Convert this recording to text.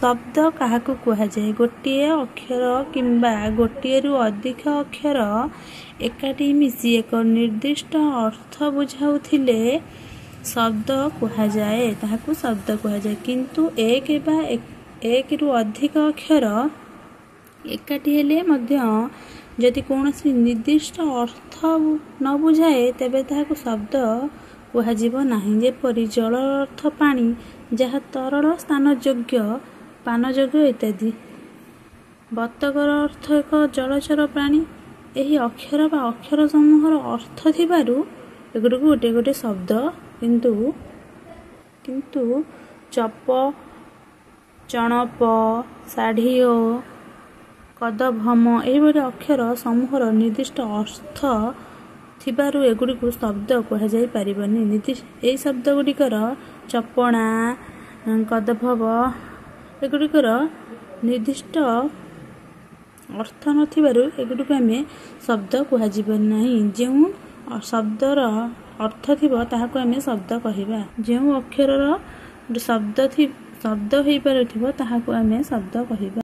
शब्द काहाकू कुहाଯାଏ गोटिए अक्षर किंबा गोटिएरु अधिक अक्षर एकाठी मिसी एक निर्दिष्ट अर्थ बुझाउथिले शब्द कुहाଯାଏ ताहाकू शब्द कुहाଯାଏ। किंतु एक रु अधिक अक्षर एकाठी हेले मध्य जदि कौनसी निर्दिष्ट अर्थ न बुझाए तेबे ताहाकू शब्द कुहाजिब नाही। जेपरि जल अर्थ पानी जहा तरल स्थान योग्य पान योग्य इत्यादि। बतकर अर्थ एक जलचर प्राणी। एही अक्षर बा अक्षर समूहर अर्थ थिबारु एगुडू गोटे गोटे शब्द किंतु चप चणप साढ़ीओ कदभम एहिभଳି अक्षर समूहर निर्दिष्ट अर्थ थिबारु एगुडीकू शब्द कुहाଯାଇ पारिबनी। एही शब्द गुडिकर चपणा कदभव एगुडिकर निर्दिष्ट अर्थ नथिबारु एगुडीकू आमे शब्द कुहाजिब नाही। जेउ शब्दर अर्थ थिबो ताहाकू आमे शब्द कहिबा। जेउ अक्षरर शब्द होई पारुथिबो ताहाकू आमे शब्द कहिबा।